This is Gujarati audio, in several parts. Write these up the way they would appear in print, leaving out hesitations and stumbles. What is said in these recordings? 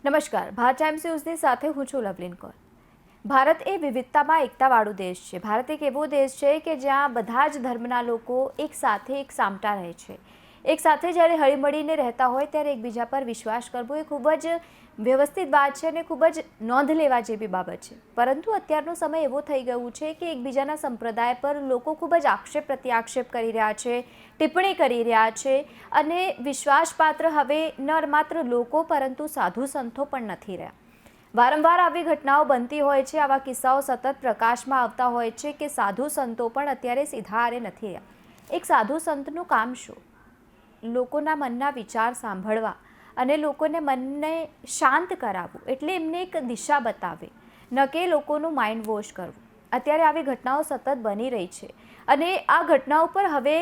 નમસ્કાર, ભારત ટાઈમ્સ ન્યૂઝની સાથે હું છું લવલીન કૌર। ભારત એ વિવિધતામાં એકતાવાળો દેશ છે। ભારત એક એવો દેશ છે કે જ્યાં બધા જ ધર્મના લોકો એક સાથે એક સામટા રહે છે। એક સાથે જ્યારે હળીમળીને રહેતા હોય ત્યારે એકબીજા પર વિશ્વાસ કરવો એ ખૂબ જ વ્યવસ્થિત વાત છે અને ખૂબ જ નોંધ લેવા જેવી બાબત છે। પરંતુ અત્યારનો સમય એવો થઈ ગયો છે કે એકબીજાના સંપ્રદાય પર લોકો ખૂબ જ આક્ષેપ પ્રત્યાક્ષેપ કરી રહ્યા છે, ટિપ્પણી કરી રહ્યા છે અને વિશ્વાસપાત્ર હવે ન માત્ર લોકો પરંતુ સાધુ સંતો પણ નથી રહ્યા। વારંવાર આવી ઘટનાઓ બનતી હોય છે। આવા કિસ્સાઓ સતત પ્રકાશમાં આવતા હોય છે કે સાધુ સંતો પણ અત્યારે સીધા આરે નથી રહ્યા। એક સાધુ સંતનું કામ શું? લોકોના મનના વિચાર સાંભળવા અને લોકોને મનને શાંત કરાવવું, એટલે એમને એક દિશા બતાવે, ન કે લોકોનું માઇન્ડ વોશ કરવું। અત્યારે આવી ઘટનાઓ સતત બની રહી છે અને આ ઘટનાઓ પર હવે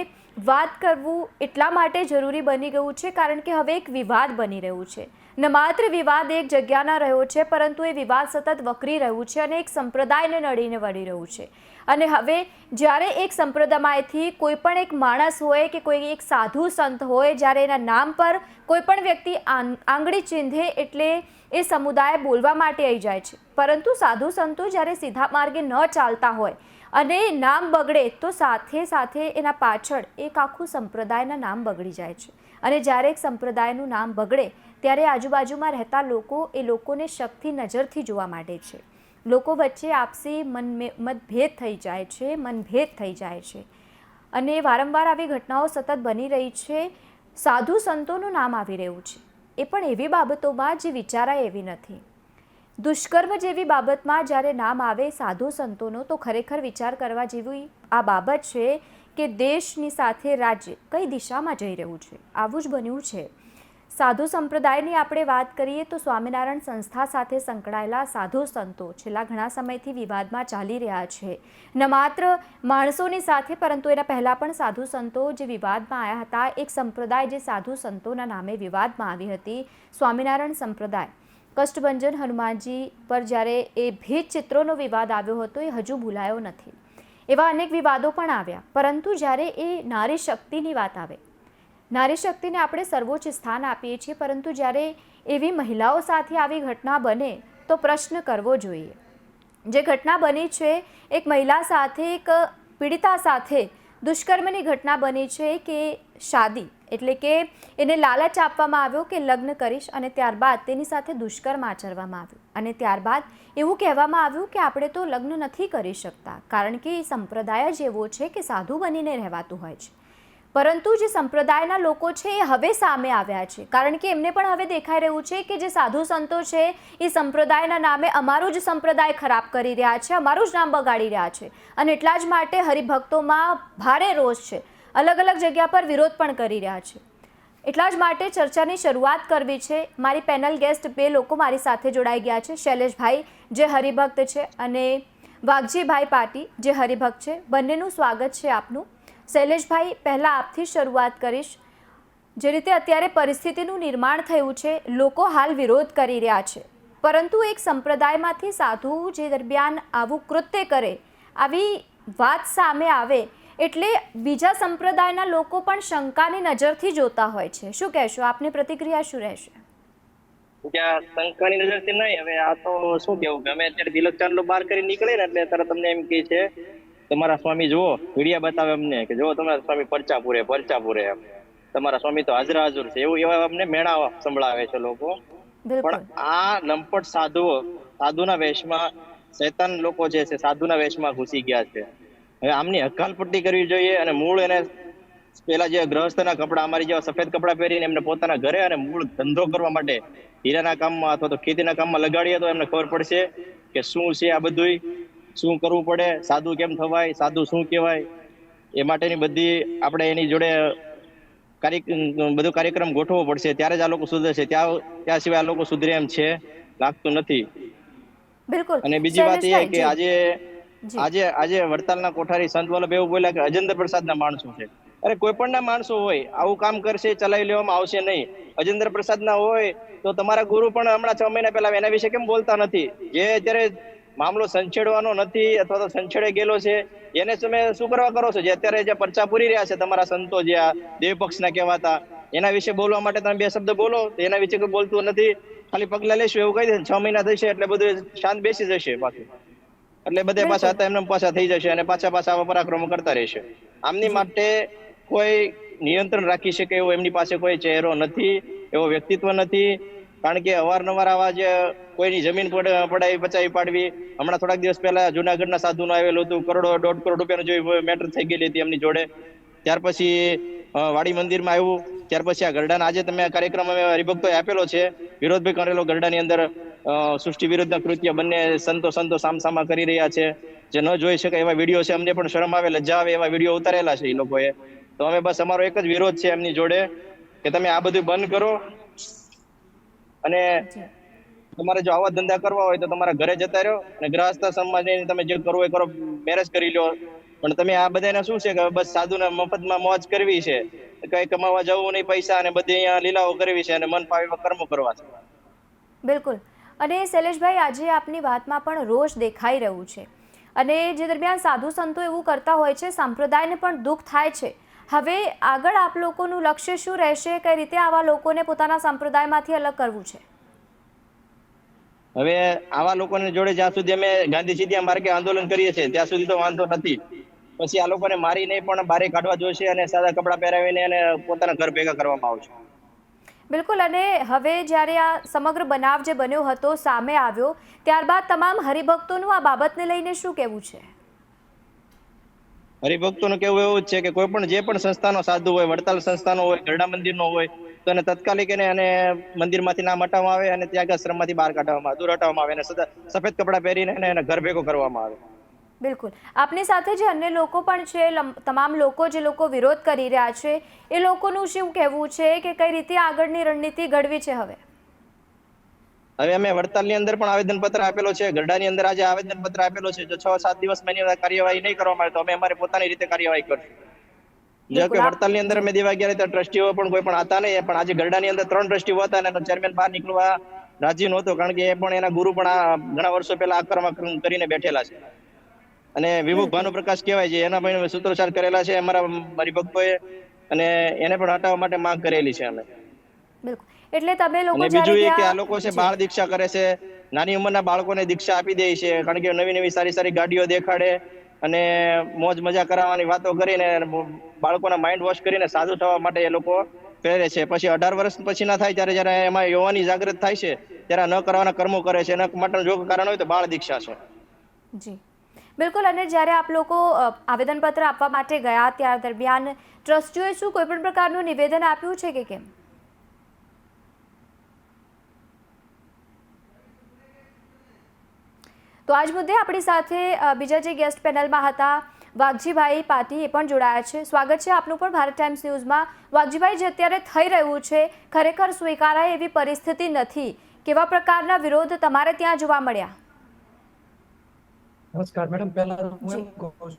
વાત કરવું એટલા માટે જરૂરી બની ગયું છે કારણ કે હવે એક વિવાદ બની રહ્યું છે। ન માત્ર વિવાદ એક જગ્યાના રહ્યો છે પરંતુ એ વિવાદ સતત વકરી રહ્યું છે અને એક સંપ્રદાયને નડીને વળી રહ્યું છે। અને હવે જ્યારે એક સંપ્રદાયમાંથી કોઈ પણ એક માણસ હોય કે કોઈ એક સાધુ સંત હોય, જ્યારે એના નામ પર કોઈ પણ વ્યક્તિ આંગળી ચીંધે એટલે એ સમુદાય બોલવા માટે આવી જાય છે। પરંતુ સાધુ સંતો જ્યારે સીધા માર્ગે ન ચાલતા હોય અને નામ બગડે તો સાથે સાથે એના પાછળ એક આખું સંપ્રદાયના નામ બગડી જાય છે। અને જ્યારે એક સંપ્રદાયનું નામ બગડે ત્યારે આજુબાજુમાં રહેતા લોકો એ લોકોને શકથી નજરથી જોવા માંડે છે। લોકો વચ્ચે આપસી મતભેદ થઈ જાય છે, મનભેદ થઈ જાય છે અને વારંવાર આવી ઘટનાઓ સતત બની રહી છે। સાધુ સંતોનું નામ આવી રહ્યું છે, એ પણ એવી બાબતોમાં જે વિચારાય એવી નથી। દુષ્કર્મ જેવી બાબતમાં જ્યારે નામ આવે સાધુ સંતોનો તો ખરેખર વિચાર કરવા જેવી આ બાબત છે કે દેશની સાથે રાજ્ય કઈ દિશામાં જઈ રહ્યું છે। આવું જ બન્યું છે। સાધુ સંપ્રદાયની આપણે વાત કરીએ તો સ્વામિનારાયણ સંસ્થા સાથે સંકળાયેલા સાધુ સંતો છેલ્લા ઘણા સમયથી વિવાદમાં ચાલી રહ્યા છે। ન માત્ર માણસોની સાથે પરંતુ એના પહેલાં પણ સાધુ સંતો જે વિવાદમાં આવ્યા હતા। એક સંપ્રદાય જે સાધુ સંતોના નામે વિવાદમાં આવી હતી, સ્વામિનારાયણ સંપ્રદાય, કષ્ટભંજન હનુમાનજી પર જ્યારે એ ભેદ ચિત્રોનો વિવાદ આવ્યો હતો એ હજુ ભૂલાયો નથી। એવા અનેક વિવાદો પણ આવ્યા, પરંતુ જ્યારે એ નારી શક્તિની વાત આવે, નારી શક્તિને આપણે સર્વોચ્ચ સ્થાન આપીએ છીએ, પરંતુ જ્યારે એવી મહિલાઓ સાથે આવી ઘટના બને તો પ્રશ્ન કરવો જોઈએ। જે ઘટના બની છે એક મહિલા સાથે, એક પીડિતા સાથે દુષ્કર્મની ઘટના બની છે કે શાદી એટલે કે એને લાલચ આપવામાં આવ્યો કે લગ્ન કરીશ અને ત્યારબાદ તેની સાથે દુષ્કર્મ આચરવામાં આવ્યું અને ત્યારબાદ એવું કહેવામાં આવ્યું કે આપણે તો લગ્ન નથી કરી શકતા કારણ કે એ સંપ્રદાય જ એવો છે કે સાધુ બનીને રહેવાતું હોય છે। પરંતુ જે સંપ્રદાયના લોકો છે એ હવે સામે આવ્યા છે કારણ કે એમને પણ હવે દેખાઈ રહ્યું છે કે જે સાધુ સંતો છે એ સંપ્રદાયના નામે અમારું જ સંપ્રદાય ખરાબ કરી રહ્યા છે, અમારું જ નામ બગાડી રહ્યા છે અને એટલા જ માટે હરિભક્તોમાં ભારે રોષ છે, અલગ અલગ જગ્યા પર વિરોધ પણ કરી રહ્યા છે। એટલા જ માટે ચર્ચાની શરૂઆત કરવી છે। મારી પેનલ ગેસ્ટ બે લોકો મારી સાથે જોડાઈ ગયા છે, શૈલેષભાઈ જે હરિભક્ત છે અને વાઘજીભાઈ પાટી જે હરિભક્ત છે। બંનેનું સ્વાગત છે આપનું। શૈલેષભાઈ, પહેલાં આપથી શરૂઆત કરીશ। જે રીતે અત્યારે પરિસ્થિતિનું નિર્માણ થયું છે, લોકો હાલ વિરોધ કરી રહ્યા છે, પરંતુ એક સંપ્રદાયમાંથી સાધુ જે દરમિયાન આવું કૃત્ય કરે, આવી વાત સામે આવે એટલે બીજા સંપ્રદાયના લોકો પણ શંકાની નજરથી જોતા હોય છે। શું કહેશો? આપની પ્રતિક્રિયા શું રહેશે? ત્યાં શંકાની નજરથી નહીં, હવે આ તો શું કેવું કે અમે અત્યારે તિલક ચાંદલો બહાર કરી નીકળે ને એટલે તરત તમને એમ કહે છે તમારા સ્વામી જુઓ, વિડિયા બતાવે અમને કે જુઓ તમારા સ્વામી પરચા પૂરે એમ, તમારા સ્વામી તો હાજરા હાજર છે, એવું એવા અમને મેળા સંભળાવે છે લોકો। પણ આ લંપટ સાધુના વેશમાં શૈતાન લોકો જે છે સાધુના વેશમાં ઘૂસી ગયા છે। હવે આમની હકાલપટ્ટી કરવી જોઈએ અને મૂળ એને પેલા જે ગ્રહસ્થના કપડા, અમારી જેવા સફેદ કપડા પહેરીને એમને પોતાના ઘરે અને મૂળ ધંધો કરવા માટે હીરાના કામમાં અથવા તો ખેતીના કામમાં લગાડીએ તો એમને ખબર પડશે કે શું છે આ બધું, શું કરવું પડે, સાધુ કેમ થવાય, સાધુ શું કહેવાય, એ માટેની બધી આપણે એની જોડે બધો કાર્યક્રમ ગોઠવવો પડશે, ત્યારે જ આ લોકો સુધરશે। ત્યાં સિવાય આ લોકો સુધરે એમ છે લાગતું નથી। બિલકુલ। અને બીજી વાત એ કે આજે વડતાલના કોઠારી સંત વલ્લભ એવું બોલ્યા કે અજેન્દ્ર પ્રસાદના માણસો છે। અરે કોઈ પણ ના માણસો હોય આવું કામ કરશે, ચલાવી લેવામાં આવશે નહીં। અજેન્દ્ર પ્રસાદના હોય તો તમારા ગુરુ પણ હમણાં 6 મહિના પહેલા એના વિશે કેમ બોલતા નથી? જે અત્યારે મામલો સંછેડવાનો નથી અથવા તો સંછેડે ગયેલો છે એને તમે શું કરવા કરો છો? જે અત્યારે જે પરચા પૂરી રહ્યા છે તમારા સંતો, જે આ દેવ પક્ષના કહેવાતા, એના વિશે બોલવા માટે તમે બે શબ્દ બોલો, એના વિશે કોઈ બોલતું નથી। ખાલી પગલા લેશું એવું કહી દે 6 મહિના થશે એટલે બધું શાંત બેસી જશે પાછું. એટલે બધે પાછા બિલકુલ. હતા એમને પાછા થઈ જશે અને પાછા આવા પરાક્રમો કરતા રહેશે. આમની જી. માટે કોઈ નિયંત્રણ રાખી શકે એવો એમની પાસે કોઈ ચહેરો નથી, એવો વ્યક્તિત્વ નથી. કારણ કે અવારનવાર આવા જે કોઈની જમીન પડાવી પચાવી પાડવી. હમણાં થોડાક દિવસ પહેલા જુનાગઢના સાધુનું આવેલું હતું, 1.5 કરોડ રૂપિયાનું જેવી મેટર થઈ ગયેલી હતી એમની જોડે. ત્યાર પછી વાડી મંદિરમાં આવ્યું. ત્યાર પછી આ ગરડાના આજે તમે આ કાર્યક્રમ અમે હરિભક્તોએ આપેલો છે, વિરોધભાઈ કરેલો ગરડાની અંદર સૃષ્ટિ વિરુદ્ધના કૃત્ય બંને સંતો સામસામા કરી રહ્યા છે. જે ન જોઈ શકે એવા વિડીયો છે, અમને પણ શરમ આવે, લજ્જા આવે એવા વિડીયો ઉતારેલા છે એ લોકોએ. તો અમે બસ અમારો એક જ વિરોધ છે એમની જોડે કે તમે આ બધું બંધ કરો અને જી. તમારે જો આવા ધંધા કરવા હોય તો તમારા ઘરે જતા રહો અને ગ્રહસ્થ સમાજને તમે જે કરવું એ કરો, મેરેજ કરી લો. પણ તમે આ બધાને શું છે કે બસ સાધુને મફતમાં મોજ કરવી છે, કઈ કમાવા જવું નહીં પૈસા, અને બધી અહીંયા લીલાઓ કરવી છે અને મન ફાવે એવા કર્મો કરવા છે. બિલકુલ. અને શૈલેષભાઈ, આજે આપની વાતમાં પણ રોષ દેખાઈ રહ્યું છે, અને જે દરમિયાન સાધુ સંતો એવું કરતા હોય છે, સંપ્રદાયને પણ દુઃખ થાય છે. હવે આગળ આપ લોકોનું લક્ષ્ય શું રહેશે? કઈ રીતે આવા લોકોને પોતાના સંપ્રદાયમાંથી અલગ કરવું છે? હવે આવા લોકોને જોડે જ્યાં સુધી અમે ગાંધી સીધિયા માર્ગે આંદોલન કરીએ છીએ ત્યાં સુધી તો વાંધો નથી. પછી આ લોકોને મારી નહીં પણ બારે કાઢવા જોશે અને સાદા કપડાં પહેરાવીને અને પોતાના ઘર ભેગા કરવામાં આવશે. બિલકુલ. અને હવે જ્યારે આ સમગ્ર બનાવ જે બન્યો હતો સામે આવ્યો, ત્યારબાદ તમામ હરિભક્તોનું આ બાબતને લઈને શું કહેવું છે? હરિભક્તોનું કહેવું એવું જ છે કે કોઈ પણ જે પણ સંસ્થાનો સાધુ હોય, વડતાલ સંસ્થાનો હોય, ગરડા મંદિરનો હોય, તો એને તાત્કાલિક એને મંદિરમાંથી નામ હટાવવામાં આવે અને ત્યાગાશ્રમમાંથી બહાર કાઢવામાં, દૂર હટાવવામાં આવે અને સફેદ કપડાં પહેરીને એને ઘર ભેગો કરવામાં આવે. બિલકુલ. આપની સાથે જે અન્ય લોકો પણ છે, તમામ લોકો જે લોકો વિરોધ કરી રહ્યા છે, એ લોકોનું શું કહેવું છે કે કઈ રીતે આગળની રણનીતિ ઘડવી છે? હવે અમે વડતાલની અંદર પણ આવેદનપત્ર આપેલો છે, ગરડાની અંદર આજે આવેદનપત્ર આપેલો છે. જો 6-7 દિવસમાં એની કાર્યવાહી નહીં કરવામાં આવે તો અમે અમારી પોતાની રીતે કાર્યવાહી કરશું. જો કે વડતાલની અંદર અમે દેવા ગયા તો ટ્રસ્ટીઓ પણ કોઈ પણ હતા નહીં, પણ આજે ગરડાની અંદર 3 ટ્રસ્ટીઓ હતા અને એનો ચેરમેન બહાર નીકળવા રાજી નહોતો, કારણ કે એ પણ એના ગુરુ પણ આ ઘણા વર્ષો પહેલા આક્રમણ કરીને બેઠેલા છે. અને વિમુખ ભાનુપ્રકાશ કહેવાય છે, એના પણ સૂત્રોચ્ચાર કરેલા છે અમારા હરિભક્તોએ, અને એને પણ હટાવવા માટે માંગ કરેલી છે અમે. બિલકુલ. એટલે તમે લોકો અને બીજું એ કે આ લોકો છે બાળ દીક્ષા કરે છે, નાની ઉંમરના બાળકોને દીક્ષા આપી દે છે, કારણ કે નવી નવી સારી સારી ગાડીઓ દેખાડે અને મોજ મજા કરાવવાની વાતો કરીને બાળકોના માઇન્ડ વોશ કરીને સાધુ થવા માટે એ લોકો પ્રેરે છે. પછી 18 વર્ષ પછી ના થાય ત્યારે જયારે એમાં યુવાની જાગૃત થાય છે ત્યારે ન કરવાના કર્મો કરે છે. એના માટેનું જો કારણ હોય તો બાળ દીક્ષા છે. જી બિલકુલ. અને જ્યારે આપ લોકો આવેદનપત્ર આપવા માટે ગયા ત્યાર દરમિયાન ટ્રસ્ટીઓએ શું કોઈ પણ પ્રકારનું નિવેદન આપ્યું છે કે કેમ? તો આજ મુદ્દે આપણી સાથે બીજા જે ગેસ્ટ પેનલમાં હતા વાઘજીભાઈ પાટી એ પણ જોડાયા છે. સ્વાગત છે આપનું પણ ભારત ટાઈમ્સ ન્યૂઝમાં. વાઘજીભાઈ, જે અત્યારે થઈ રહ્યું છે ખરેખર સ્વીકારાય એવી પરિસ્થિતિ નથી. કેવા પ્રકારના વિરોધ તમારે ત્યાં જોવા મળ્યા? નમસ્કાર મેડમ. પહેલા હું એમ કહું છું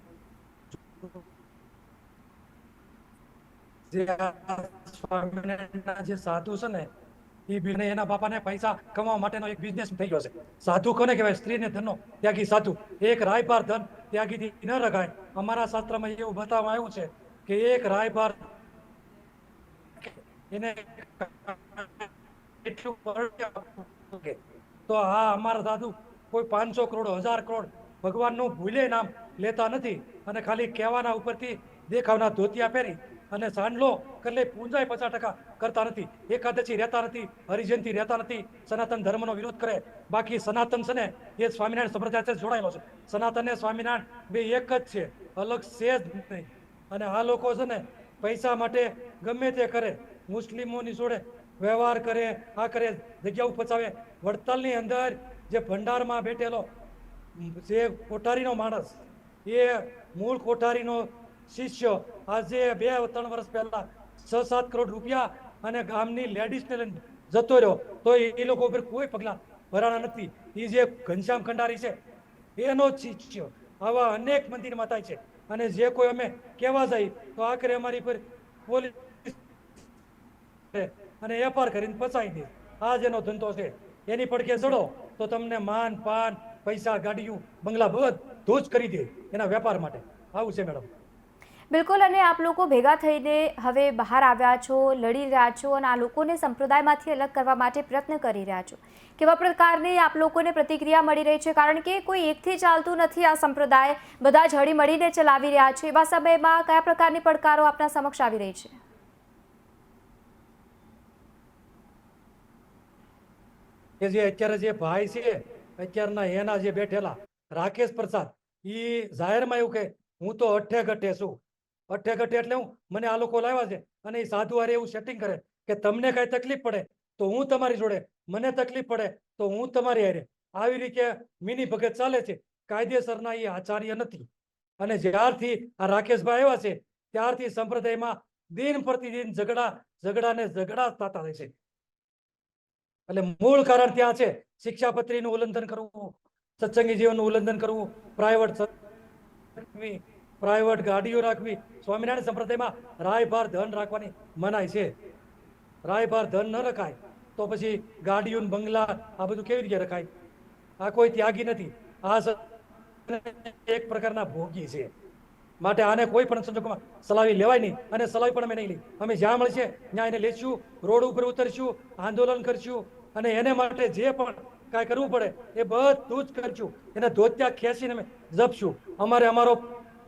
જે સાધુ છે ને એ બી એના બાપાને પૈસા કમાવા માટેનો એક બિઝનેસ થઈ ગયો છે. સાધુ કોને કહેવાય? સ્ત્રીને ધનનો ત્યાગી સાધુ. એક રાયબાર ધન ત્યાગીથી ન રખાય. અમારા શાસ્ત્રમાં એવું બતાવવામાં આવ્યું છે કે એક રાયબાર એને એટલું તો આ અમારા સાધુ કોઈ 500 કરોડ 1000 કરોડ ભગવાનનું ભૂલે નામ લેતા નથી, અને ખાલી કહેવાના ઉપરથી દેખાવના ધોતિયા પહેરી અને સાંડલો એટલે પૂંજાય 50% કરતા નથી. એકાદશી રહેતા નથી, હરિજયંતી રહેતા નથી, સનાતન ધર્મનો વિરોધ કરે. બાકી સનાતન છે ને એ સ્વામિનારાયણ સંપ્રદાય સાથે જોડાયેલો છે. સનાતન ને સ્વામિનારાયણ બે એક જ છે, અલગ છે જ નહીં. અને આ લોકો છે ને પૈસા માટે ગમે તે કરે, મુસ્લિમોની જોડે વ્યવહાર કરે, આ કરે, જગ્યા ઉપચાવે. વડતાલની અંદર જે ભંડારમાં બેઠેલો જે કોઠારીનો માણસ, એ મૂળ કોઠારીનો શિષ્ય આજે 2-3 વર્ષ પહેલા 6-7 કરોડ રૂપિયા અને ગામની લેડીઝને લઈને જતો રહ્યો, તો એ લોકો ઉપર કોઈ પગલા ભરાણા નથી. એ જે ઘનશ્યામ ખંડારી છે એનો જ શિષ્ય આવા અનેક મંદિરમાં થાય છે. અને જે કોઈ અમે કહેવા જાય તો આખરે અમારી પર પોલીસ અને એફઆર કરીને ફસાઈ દે. આ જેનો ધંધો છે. એની પડખે ચડો તો તમને માન પાન પૈસા ગાડીઓ બંગલા બધું જ કરી દે એના વેપાર માટે. આવું છે મેડમ. બિલકુલ, અને આપ લોકો ભેગા થઈને હવે બહાર આવ્યા છો, લડી રહ્યા છો અને આ લોકોને સંપ્રદાયમાંથી અલગ કરવા માટે પ્રયત્ન કરી રહ્યા છો. કેવા પ્રકારની આપ લોકોને પ્રતિક્રિયા મળી રહી છે? કારણ કે કોઈ એકથી ચાલતું નથી આ સંપ્રદાય, બધા જ હળી મળીને ચલાવી રહ્યા છે. એવા સમયમાં કયા પ્રકારની પડકારો આપના સમક્ષ આવી રહી છે? કે જે અત્યારે જે ભાઈ છે, અત્યારના એના જે બેઠેલા રાકેશ પ્રસાદ, એ જાહેરમાં એવું કે હું તો અઠ્ઠે ગઠ્ઠે છું. અઠ્ઠે ગઠ્ઠે એટલે હું, મને આ લોકો લાવ્યા છે અને એ સાધુ હારે એવું સેટિંગ કરે કે તમને કઈ તકલીફ પડે તો હું તમારી જોડે, મને તકલીફ પડે તો હું તમારી હારે. આવી રીતે મિની ભગત ચાલે છે. કાયદેસરના એ આચાર્ય નથી. અને જ્યારથી આ રાકેશભાઈ આવ્યા છે ત્યારથી સંપ્રદાયમાં દિન પ્રતિદિન ઝઘડા ને ઝઘડા થતા રહે છે. એટલે મૂળ કારણ ત્યાં છે શિક્ષાપત્રીનું ઉલ્લંઘન કરવું, સત્સંગી જીવનનું ઉલ્લંઘન કરવું, પ્રાઇવેટ ગાડીઓ રાખવી. સ્વામિનારાયણ સંપ્રદાયમાં રાયભાર ધન રાખવાની મનાઈ છે. રાયભાર ધન ન રખાય તો પછી ગાડીઓ બંગલા આ બધું કેવી રીતે રખાય? આ કોઈ ત્યાગી નથી, આ એક પ્રકારના ભોગી છે. માટે આને કોઈ પણ સંજોગોમાં સલાવી લેવાય નહીં અને સલાવી પણ અમે નહીં લઈ. અમે જ્યાં મળશે ત્યાં એને લેશું, રોડ ઉપર ઉતરશું, આંદોલન કરશું અને એને માટે જે પણ કાંઈ કરવું પડે એ બધું જ કરશું. એને ધોતિયા ખેંચીને અમે જપશું. અમારો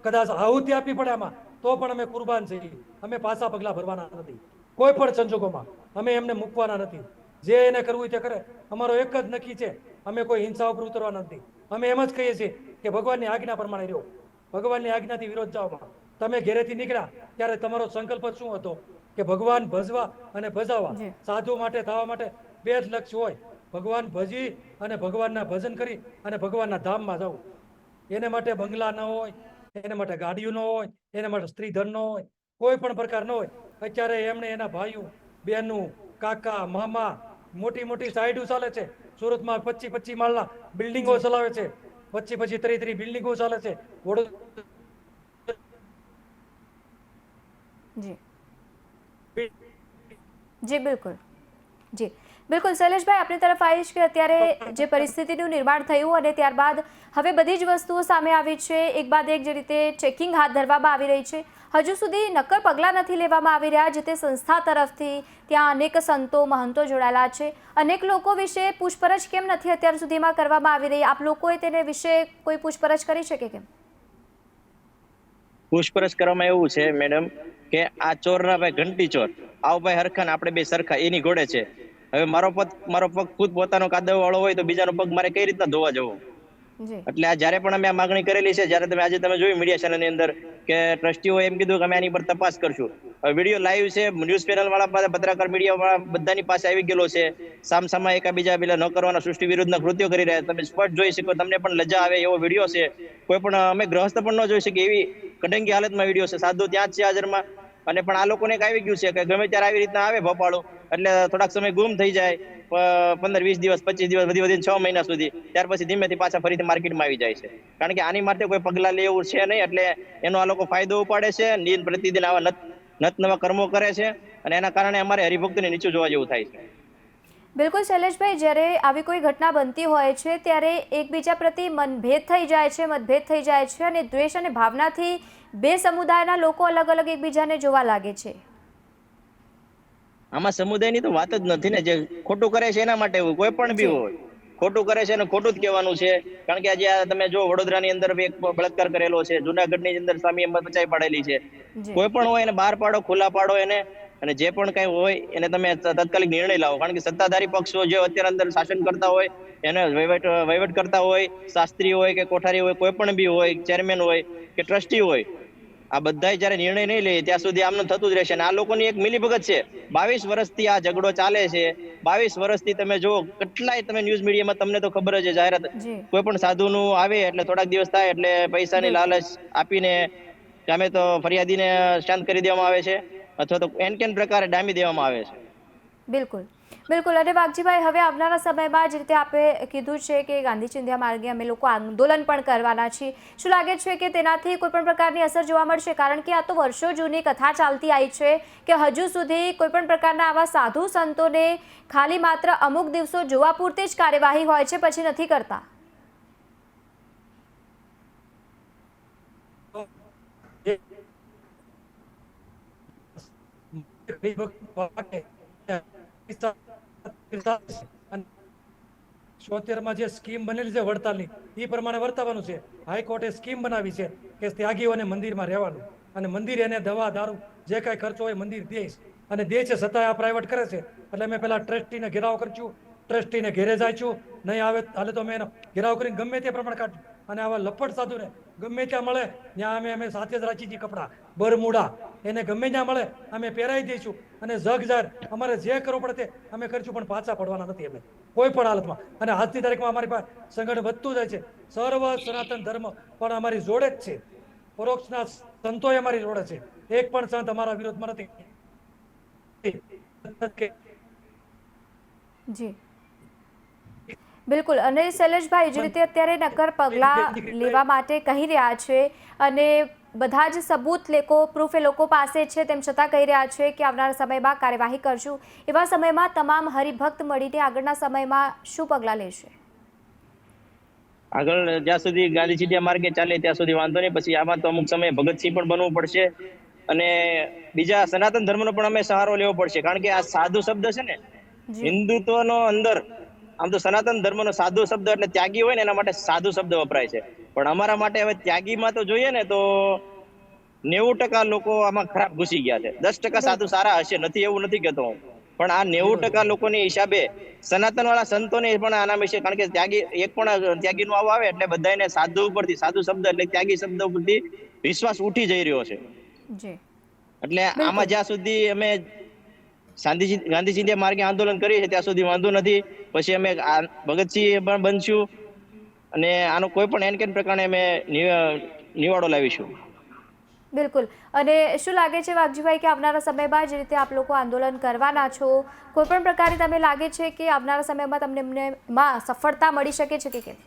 કદાચ આહુતિ આપવી પડે આમાં તો પણ અમે કુરબાન છીએ. અમે પાછા પગલાં ભરવાના નથી કોઈ પણ સંજોગોમાં. અમે એમને મૂકવાના નથી. જે એને કરવું તે કરે. અમારો એક જ નક્કી છે, અમે કોઈ હિંસા ઉપર ઉતરવાના નથી. અમે એમ જ કહીએ છીએ કે ભગવાનની આજ્ઞા પ્રમાણે રહ્યો. ભગવાનની આજ્ઞાથી વિરોધ જાઓમાં. તમે ઘેરેથી નીકળ્યા ત્યારે તમારો સંકલ્પ શું હતો? કે ભગવાન ભજવા અને ભજાવવા. સાધુ માટે થવા માટે બે જ લક્ષ્ય હોય, ભગવાન ભજી અને ભગવાનના ભજન કરી અને ભગવાનના ધામમાં જવું. એને માટે બંગલા ન હોય, એને માટે ગાડીઓ ન હોય, એને માટે સ્ત્રી ધન ન હોય, કોઈ પણ પ્રકાર ન હોય. અત્યારે એમણે એના ભાઈઓ, બહેનો, કાકા, મામા મોટી મોટી સાઈડો ચાલે છે. સુરતમાં 25 માળના બિલ્ડિંગો ચલાવે છે. 25 બિલ્ડિંગો ચાલે છે. જી બિલકુલ, જી બિલકુલ. શૈલેષભાઈ, આપણી તરફ આવીશ કે અત્યારે જે પરિસ્થિતિનું નિર્માણ થયું અને ત્યારબાદ હવે બધી જ વસ્તુઓ સામે આવી છે, એક બાદ એક જે રીતે ચેકિંગ હાથ ધરવામાં આવી રહી છે, હજુ સુધી નક્કર પગલાં નથી લેવામાં આવી રહ્યા. જે તે સંસ્થા તરફથી ત્યાં અનેક સંતો મહંતો જોડાયેલા છે, અનેક લોકો વિશે પૂછપરછ કેમ નથી અત્યાર સુધીમાં કરવામાં આવી રહી? આપ લોકોએ તેને વિશે કોઈ પૂછપરછ કરી છે કે કેમ? પૂછપરછ કરવામાં એવું છે મેડમ કે આ ચોરના ભાઈ ઘંટી ચોર, આવો ભાઈ હરખા ને આપણે બે સરખા, એની ઘોડે છે. હવે મારો પગ ખુદ પોતાનો કાદવ વાળો હોય તો બીજાનો પગ મારે કઈ રીતના ધોવા જવો? એટલે આ જયારે પણ અમે આ માગણી કરેલી છે, જયારે આજે તમે જોયું મીડિયા ચેનલ ની અંદર કે ટ્રસ્ટીઓ એમ કીધું કે અમે આની પર તપાસ કરશું. વિડીયો લાઈવ છે, ન્યૂઝ પેનલ વાળા પાસે, પત્રકાર મીડિયા વાળા બધાની પાસે આવી ગયેલો છે. સામસામા એકાબીજા પેલા ન કરવાના સૃષ્ટિ વિરુદ્ધના કૃત્યો કરી રહ્યા. તમે સ્પષ્ટ જોઈ શકો, તમને પણ લજા આવે એવો વિડીયો છે. કોઈ પણ અમે ગ્રહસ્થ પણ ન જોઈ શકીએ એવી કડંગી હાલતમાં વિડીયો છે. સાધુ ત્યાં જ છે હાજરમાં. અને પણ આ લોકોને આવી ગયું છે કે ગમે ત્યારે આવી રીતના આવે ભોપાળો એટલે થોડાક સમય ગુમ થઈ જાય, 15-20 દિવસ, 25 દિવસ, વધીને 6 મહિના સુધી. ત્યાર પછી ધીમેથી પાછા ફરીથી માર્કેટમાં આવી જાય છે. કારણ કે આની માટે કોઈ પગલાં લે એવું છે નહીં. એટલે એનો આ લોકો ફાયદો ઉપાડે છે. દિન પ્રતિદિન આવા નત નવા કર્મો કરે છે અને એના કારણે અમારે હરિભક્તને નીચું જોવા જેવું થાય છે. બિલકુલ શૈલેષભાઈ, જ્યારે આવી કોઈ ઘટના બનતી હોય છે ત્યારે એકબીજા પ્રતિ મતભેદ થઈ જાય છે અને દ્વેષ અને ભાવનાથી બે સમુદાયના લોકો અલગ અલગ એકબીજાને જોવા લાગે છે. આમાં સમુદાયની તો વાત જ નથી ને. જે ખોટું કરે છે એના માટે કોઈ પણ બી હોય ખોટું કરે છે અને ખોટું જ કહેવાનું છે. કારણ કે આજે તમે જો વડોદરાની અંદર એક બળાત્કાર કરેલો છે, જુનાગઢની અંદર સ્વામી અંબા બચાઈ પાડેલી છે. કોઈ પણ હોય એને બહાર પાડો, ખુલ્લા પાડો એને, અને જે પણ કઈ હોય એને તમે તાત્કાલિક નિર્ણય લાવો. કારણ કે સત્તાધારી પક્ષો જે અત્યારે અંદર શાસન કરતા હોય, એને વહીવટ કરતા હોય, શાસ્ત્રી હોય કે કોઠારી હોય, કોઈ પણ બી હોય, ચેરમેન હોય કે ટ્રસ્ટી હોય, આ બધા જયારે નિર્ણય નહીં લે ત્યાં સુધી આમનું થતું જ રહેશે. અને આ લોકોની એક મિલીભગત છે. 22 વર્ષથી આ ઝઘડો ચાલે છે. 22 વર્ષથી તમે જો કેટલાય તમે ન્યૂઝ મીડિયામાં તમને તો ખબર જ છે, જાહેરાત કોઈ પણ સાધુનું આવે એટલે થોડાક દિવસ થાય એટલે પૈસાની લાલચ આપીને અમે તો ફરિયાદીને શાંત કરી દેવામાં આવે છે અથવા તો એન પ્રકારે ડામી દેવામાં આવે છે. બિલકુલ બિલકુલ. અને વાઘજીભાઈ, હવે આવનારા સમયમાં જે રીતે આપણે કીધું છે કે ગાંધી ચિંધ્યા માર્ગે અમે લોકો આંદોલન પણ કરવાના છીએ, શું લાગે છે કે તેનાથી કોઈ પણ પ્રકારની અસર જોવા મળશે? કારણ કે આ તો વર્ષો જૂની કથા ચાલતી આવી છે કે હજુ સુધી કોઈ પણ પ્રકારના આવા સાધુ સંતોને ખાલી માત્ર અમુક દિવસો જોવા પૂરતી જ કાર્યવાહી હોય છે, પછી નથી કરતા. અને 73 જે સ્કીમ બનેલી છે વડતાલની એ પ્રમાણે વર્તાવાનું છે. હાઈકોર્ટે સ્કીમ બનાવી છે કે ત્યાગીઓને મંદિરમાં રહેવાનું અને મંદિર એને દવા દારૂ જે કાંઈ ખર્ચો હોય મંદિર દે અને દે છે, છતાંય આ પ્રાઇવેટ કરે છે. એટલે અમે પેલા ટ્રસ્ટીને ઘેરાવ કરશું, ટ્રસ્ટીને ઘેરે જાય છું, નહીં આવે હાલે તો અમે એનો ઘેરાવ કરીને ગમે તે પ્રમાણે કાઢશું. અને આવા લપટ સાધુને ગમે ત્યાં મળે ત્યાં અમે સાથે જ રાખી છીએ કપડાં બરમુડા, એને ગમે ત્યાં મળે અમે પહેરાવી દઈશું અને જગ જાહેર અમારે જે કરવું પડે તે અમે કરીશું, પણ પાછા પડવાના નથી અમે કોઈ પણ હાલતમાં. અને આજની તારીખમાં અમારી પાસે સંગઠન વધતું જાય છે. સર્વ સનાતન ધર્મ પણ અમારી જોડે જ છે. પરોક્ષના સંતોય અમારી જોડે છે. એક પણ સંત અમારા વિરોધમાં નથી. જી બિલકુલ. અને શૈલેષભાઈ, જે રીતે અત્યારે નક્કર પગલાં લેવા માટે કહી રહ્યા છે અને બધા જ સબૂત પ્રૂફ એ લોકો પાસે છે, તેમ છતાં કહી રહ્યા છે કે આવનારા સમયમાં કાર્યવાહી કરશું, એવા સમયમાં તમામ હરિભક્ત મળીને આગળના સમયમાં શું પગલાં લેશે? આગળ જ્યાં સુધી ગાંધી ચીડિયા માર્ગે ચાલે ત્યાં સુધી વાંધો નહીં. પછી આમાં તો અમુક સમયે ભગતસિંહ પણ બનવું પડશે અને બીજા સનાતન ધર્મનો પણ અમે સહારો લેવો પડશે. કારણ કે આ સાધુ શબ્દ છે ને, હિન્દુત્વનો અંદર આમ તો સનાતન ધર્મનો સાધુ શબ્દ એટલે ત્યાગી હોય ને એના માટે સાધુ શબ્દ વપરાય છે. પણ અમારા માટે હવે ત્યાગીમાં તો જોઈએ ને તો 90% લોકો આમાં ખરાબ ઘૂસી ગયા છે. 10% સાધુ સારા હશે, નથી એવું નથી કહેતો હું, પણ આ 90% લોકોની હિસાબે સનાતન વાળા સંતોને પણ આના વિશે, કારણ કે ત્યાગી એક પણ ત્યાગી નું આવું આવે એટલે બધાને સાધુ ઉપરથી, સાધુ શબ્દ એટલે ત્યાગી શબ્દ ઉપરથી વિશ્વાસ ઉઠી જઈ રહ્યો છે. એટલે આમાં જ્યાં સુધી અમે ગાંધી ચીડિયા માર્ગે આંદોલન કરીએ છીએ ત્યાં સુધી વાંધો નથી. પછી અમે ભગતસિંહ પણ બનશું અને આનો કોઈ પણ એન કેન પ્રકારે અમે નિવાડો લાવીશું. બિલકુલ. અને શું લાગે છે વાઘજીભાઈ કે આવનારા સમયમાં જે રીતે આપ લોકો આંદોલન કરવાના છો, કોઈ પણ પ્રકારે તમે લાગે છે કે આવનારા સમયમાં તમને સફળતા મળી શકે છે કે કેમ?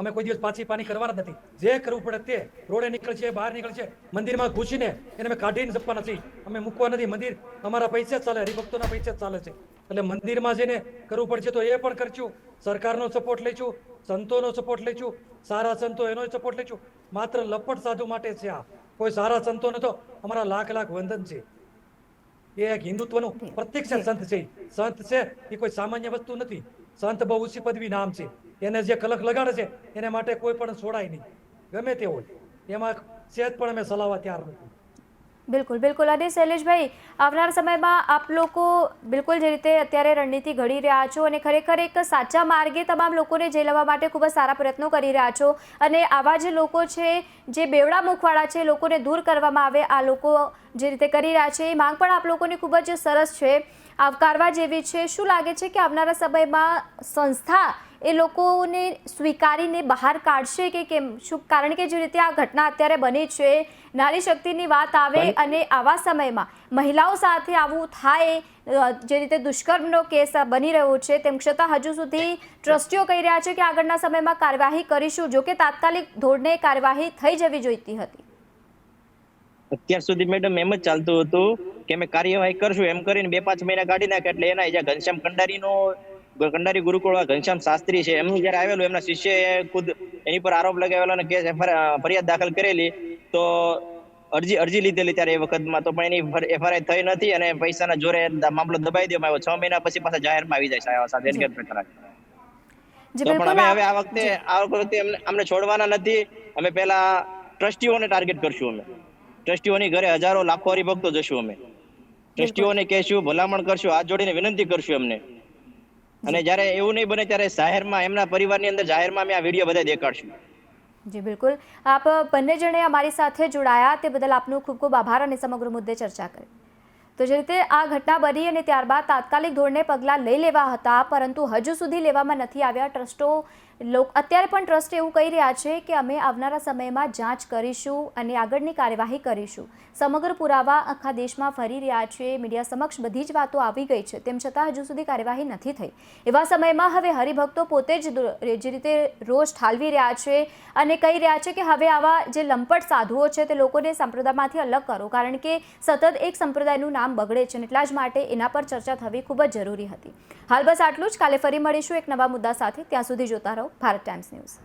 અમે કોઈ દિવસ પાછી પાની કરવાના નથી. જે કરવું પડે તે રોડે નીકળશે, બહાર નીકળશે, મંદિરમાં ઘૂસીને એને અમે કાઢીને જપવાના છીએ. અમે મૂકવા નથી. મંદિર અમારા પૈસે જ ચાલે, હરિભક્તોના પૈસે જ ચાલે છે. એટલે મંદિરમાં જઈને કરવું પડશે તો એ પણ કરશું. સરકારનો સપોર્ટ લઈશું, સંતોનો સપોર્ટ લઈશું, સારા સંતો એનો સપોર્ટ લઈશું. માત્ર લપટ સાધુ માટે છે આ, કોઈ સારા સંતો નતો. અમારા લાખ લાખ વંદન છે. એ એક હિન્દુત્વનું પ્રત્યક્ષ સંત છે. સંત છે એ કોઈ સામાન્ય વસ્તુ નથી. સંત બહુ ઊંચી પદવી નામ છે. એને જે કલક લગાડે છે એને માટે કોઈ પણ છોડાય નહીં, ગમે તે હોય. એમાં સેજ પણ અમે સલાહવા તૈયાર નથી. બિલકુલ બિલકુલ. અને શૈલેષભાઈ, આવનાર સમયમાં આપ લોકો બિલકુલ જે રીતે અત્યારે રણનીતિ ઘડી રહ્યા છો અને ખરેખર એક સાચા માર્ગે તમામ લોકોને જઈ લેવા માટે ખૂબ જ સારા પ્રયત્નો કરી રહ્યા છો અને આવા જે લોકો છે જે બેવડા મુખવાળા છે લોકોને દૂર કરવામાં આવે, આ લોકો જે રીતે કરી રહ્યા છે એ માંગ પણ આપ લોકોની ખૂબ જ સરસ છે, આવકારવા જેવી છે. શું લાગે છે કે આવનારા સમયમાં સંસ્થા એ લોકોને સ્વીકારીને બહાર કાઢશે કે કેમ? શું કારણ કે જે રીતે આ ઘટના અત્યારે બની છે, નારી શક્તિની વાત આવે અને આવા સમયમાં મહિલાઓ સાથે આવું થાય, જે રીતે દુષ્કર્મનો કેસ બની રહ્યો છે, તેમ છતાં હજુ સુધી ટ્રસ્ટીઓ કહી રહ્યા છે કે આગળના સમયમાં કાર્યવાહી કરીશું, જો કે તાત્કાલિક ધોરણે કાર્યવાહી થઈ જવી જોઈતી હતી. અત્યાર સુધી મેડમ એમ જ ચાલતું હતું કે અમે કાર્યવાહી કરશું, એમ કરીને 2-5 મહિના કાઢી નાખે. એટલે એના જે ઘનશ્યામ કંડારી ગુરુકુળ ઘનશ્યામ શાસ્ત્રી છે, એમનું જયારે આવેલું એમના શિષ્યએ ખુદ એની પર આરોપ લગાવેલો અને કેસ ફરિયાદ દાખલ કરેલી, તો અરજી લીધેલી ત્યારે એ વખતમાં, તો પણ એની એફઆરઆઈ થઈ નથી અને પૈસાના જોરે મામલો દબાઈ દેવામાં આવ્યો. 6 મહિના પછી પાછા જાહેરમાં આવી જાય સાથે એનકેસ પ્રકારે. તો પણ અમે હવે આ વખતે અમને છોડવાના નથી. અમે પહેલા ટ્રસ્ટીઓને ટાર્ગેટ કરશું. અમે ટ્રસ્ટીઓની ઘરે હજારો લાખો હરિભક્તો જશું. અમે ટ્રસ્ટીઓને કહેશું, ભલામણ કરશું, હાથ જોડીને વિનંતી કરશું એમને. અને જ્યારે એવું નહીં બને ત્યારે જાહેરમાં એમના પરિવારની અંદર જાહેરમાં અમે આ વિડીયો બધા દેખાડશું. જી બિલકુલ. આપ બંને જણે અમારી સાથે જોડાયા તે બદલ આપનો ખૂબ ખૂબ આભાર અને સમગ્ર મુદ્દે ચર્ચા કરી. તો જે રીતે આ ઘટના બની અને ત્યારબાદ તાત્કાલિક ધોરણે પગલાં લઈ લેવા હતા, પરંતુ હજુ સુધી લેવામાં નથી આવ્યા. ટ્રસ્ટો અત્યારે પણ ટ્રસ્ટ એવું કહી રહ્યા છે કે અમે આવનારા સમયમાં જાંચ કરીશું અને આગળની કાર્યવાહી કરીશું. સમગ્ર પુરાવા આખા દેશમાં ફરી રહ્યા છે, મીડિયા સમક્ષ બધી જ વાતો આવી ગઈ છે, તેમ છતાં હજુ સુધી કાર્યવાહી નથી થઈ. એવા સમયમાં હવે હરિભક્તો પોતે જ જે રીતે રોષ ઠાલવી રહ્યા છે અને કહી રહ્યા છે કે હવે આવા જે લંપટ સાધુઓ છે તે લોકોને સંપ્રદાયમાંથી અલગ કરો, કારણ કે સતત એક સંપ્રદાયનું નામ બગડે છે અને એટલા જ માટે એના પર ચર્ચા થવી ખૂબ જ જરૂરી હતી. હાલ બસ આટલું જ. કાલે ફરી મળીશું એક નવા મુદ્દા સાથે. ત્યાં સુધી જોતા રહો ભારત ટાઈમ્સ ન્યૂઝ.